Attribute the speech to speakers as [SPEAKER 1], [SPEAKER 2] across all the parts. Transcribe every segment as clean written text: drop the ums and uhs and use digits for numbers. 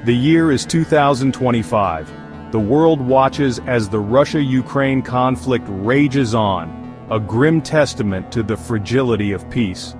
[SPEAKER 1] The year is 2025. The world watches as the Russia-Ukraine conflict rages on, a grim testament to the fragility of peace.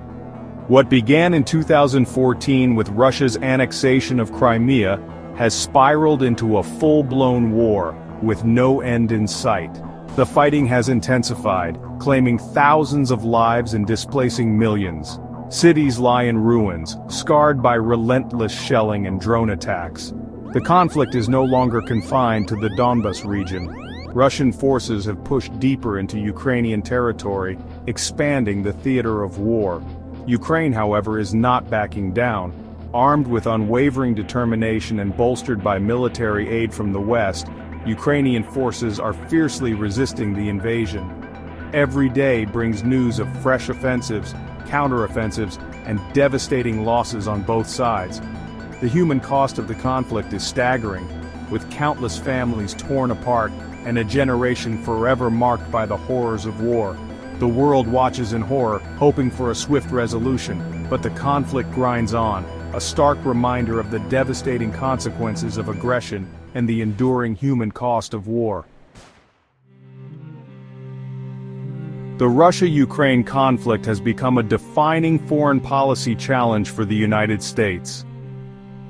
[SPEAKER 1] What began in 2014 with Russia's annexation of Crimea has spiraled into a full-blown war, with no end in sight. The fighting has intensified, claiming thousands of lives and displacing millions. Cities lie in ruins, scarred by relentless shelling and drone attacks. The conflict is no longer confined to the Donbas region. Russian forces have pushed deeper into Ukrainian territory, expanding the theater of war. Ukraine, however, is not backing down. Armed with unwavering determination and bolstered by military aid from the West, Ukrainian forces are fiercely resisting the invasion. Every day brings news of fresh offensives, counteroffensives, and devastating losses on both sides. The human cost of the conflict is staggering, with countless families torn apart and a generation forever marked by the horrors of war. The world watches in horror, hoping for a swift resolution, but the conflict grinds on, a stark reminder of the devastating consequences of aggression and the enduring human cost of war. The Russia-Ukraine conflict has become a defining foreign policy challenge for the United States.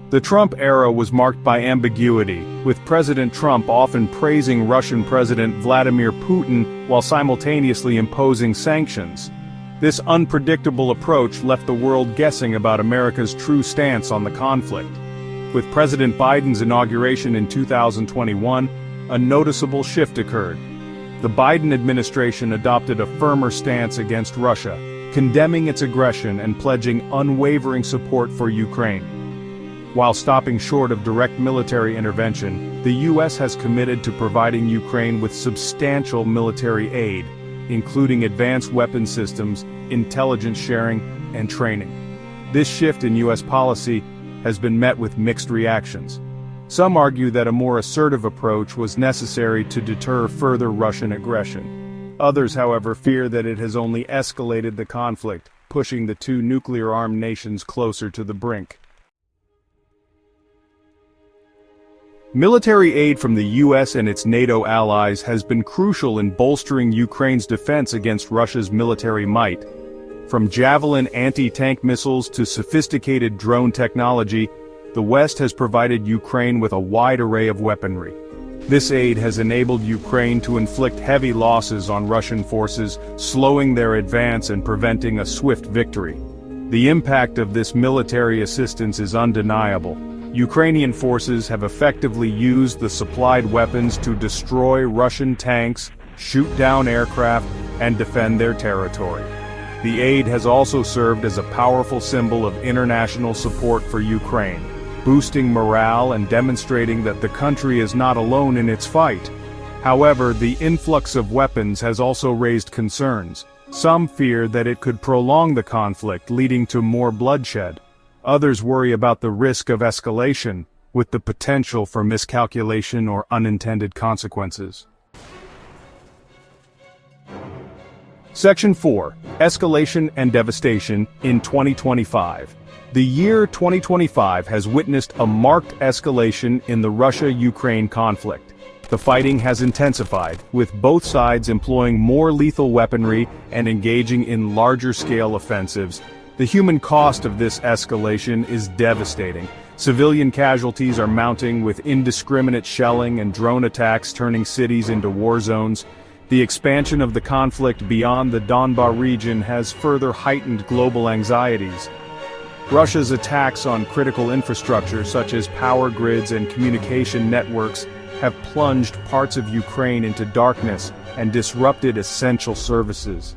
[SPEAKER 1] The Trump era was marked by ambiguity, with President Trump often praising Russian President Vladimir Putin while simultaneously imposing sanctions. This unpredictable approach left the world guessing about America's true stance on the conflict. With President Biden's inauguration in 2021, a noticeable shift occurred. The Biden administration adopted a firmer stance against Russia, condemning its aggression and pledging unwavering support for Ukraine. While stopping short of direct military intervention, the U.S. has committed to providing Ukraine with substantial military aid, including advanced weapon systems, intelligence sharing, and training. This shift in U.S. policy has been met with mixed reactions. Some argue that a more assertive approach was necessary to deter further Russian aggression. Others, however, fear that it has only escalated the conflict, pushing the two nuclear-armed nations closer to the brink. Military aid from the U.S. and its NATO allies has been crucial in bolstering Ukraine's defense against Russia's military might. From Javelin anti-tank missiles to sophisticated drone technology, the West has provided Ukraine with a wide array of weaponry. This aid has enabled Ukraine to inflict heavy losses on Russian forces, slowing their advance and preventing a swift victory. The impact of this military assistance is undeniable. Ukrainian forces have effectively used the supplied weapons to destroy Russian tanks, shoot down aircraft, and defend their territory. The aid has also served as a powerful symbol of international support for Ukraine, boosting morale and demonstrating that the country is not alone in its fight. However, the influx of weapons has also raised concerns. Some fear that it could prolong the conflict, leading to more bloodshed. Others worry about the risk of escalation, with the potential for miscalculation or unintended consequences. Section 4. Escalation and Devastation in 2025. The year 2025 has witnessed a marked escalation in the Russia-Ukraine conflict. The fighting has intensified, with both sides employing more lethal weaponry and engaging in larger-scale offensives. The human cost of this escalation is devastating. Civilian casualties are mounting, with indiscriminate shelling and drone attacks turning cities into war zones. The expansion of the conflict beyond the Donbas region has further heightened global anxieties. Russia's attacks on critical infrastructure such as power grids and communication networks have plunged parts of Ukraine into darkness and disrupted essential services.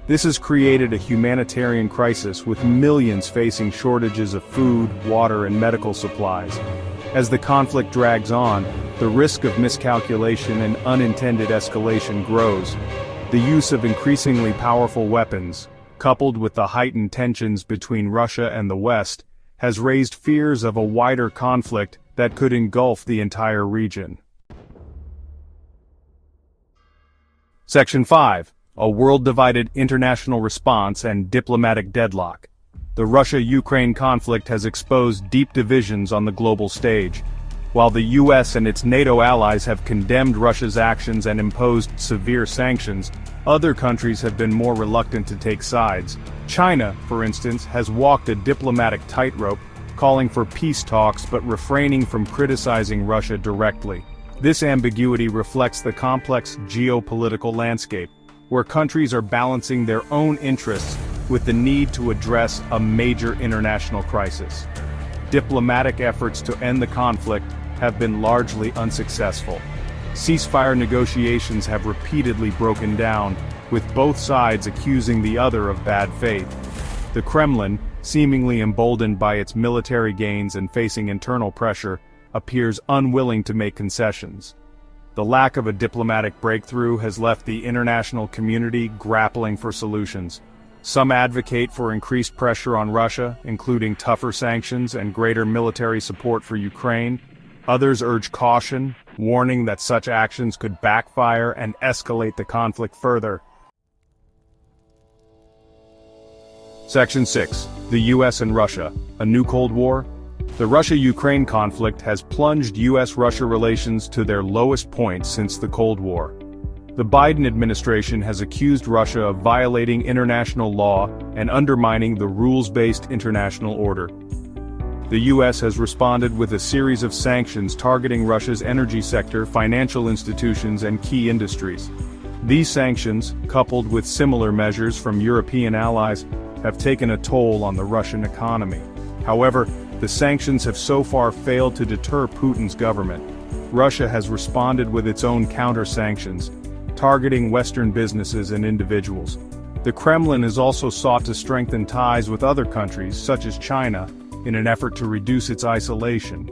[SPEAKER 1] This has created a humanitarian crisis, with millions facing shortages of food, water, and medical supplies. As the conflict drags on, the risk of miscalculation and unintended escalation grows. The use of increasingly powerful weapons, coupled with the heightened tensions between Russia and the West, has raised fears of a wider conflict that could engulf the entire region. Section 5. A world-divided international response and diplomatic deadlock. The Russia-Ukraine conflict has exposed deep divisions on the global stage. While the U.S. and its NATO allies have condemned Russia's actions and imposed severe sanctions, other countries have been more reluctant to take sides. China, for instance, has walked a diplomatic tightrope, calling for peace talks but refraining from criticizing Russia directly. This ambiguity reflects the complex geopolitical landscape, where countries are balancing their own interests with the need to address a major international crisis. Diplomatic efforts to end the conflict have been largely unsuccessful. Ceasefire negotiations have repeatedly broken down, with both sides accusing the other of bad faith. The Kremlin, seemingly emboldened by its military gains and facing internal pressure, appears unwilling to make concessions. The lack of a diplomatic breakthrough has left the international community grappling for solutions. Some advocate for increased pressure on Russia, including tougher sanctions and greater military support for Ukraine. Others urge caution, warning that such actions could backfire and escalate the conflict further. Section 6. The U.S. and Russia, a new Cold War? The Russia-Ukraine conflict has plunged U.S.-Russia relations to their lowest point since the Cold War. The Biden administration has accused Russia of violating international law and undermining the rules-based international order. The U.S. has responded with a series of sanctions targeting Russia's energy sector, financial institutions, and key industries. These sanctions, coupled with similar measures from European allies, have taken a toll on the Russian economy. However, the sanctions have so far failed to deter Putin's government. Russia has responded with its own counter-sanctions, targeting Western businesses and individuals. The Kremlin has also sought to strengthen ties with other countries, such as China, in an effort to reduce its isolation.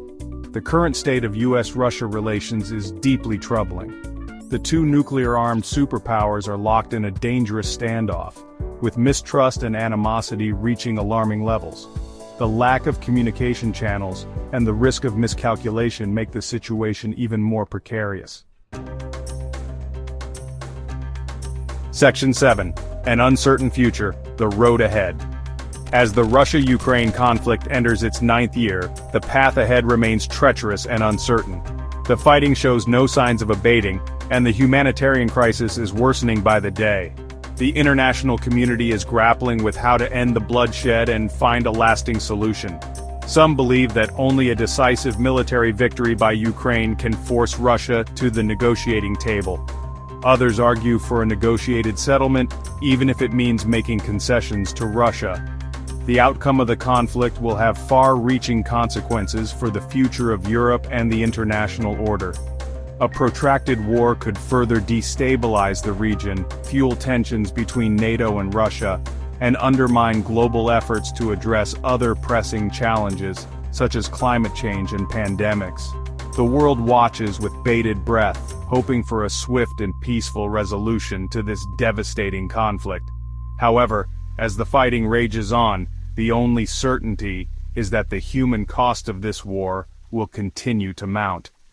[SPEAKER 1] The current state of U.S.-Russia relations is deeply troubling. The two nuclear-armed superpowers are locked in a dangerous standoff, with mistrust and animosity reaching alarming levels. The lack of communication channels and the risk of miscalculation make the situation even more precarious. Section 7. An uncertain future, the road ahead. As the Russia-Ukraine conflict enters its 9th year, the path ahead remains treacherous and uncertain. The fighting shows no signs of abating, and the humanitarian crisis is worsening by the day. The international community is grappling with how to end the bloodshed and find a lasting solution. Some believe that only a decisive military victory by Ukraine can force Russia to the negotiating table. Others argue for a negotiated settlement, even if it means making concessions to Russia. The outcome of the conflict will have far-reaching consequences for the future of Europe and the international order. A protracted war could further destabilize the region, fuel tensions between NATO and Russia, and undermine global efforts to address other pressing challenges, such as climate change and pandemics. The world watches with bated breath, hoping for a swift and peaceful resolution to this devastating conflict. However, as the fighting rages on, the only certainty is that the human cost of this war will continue to mount.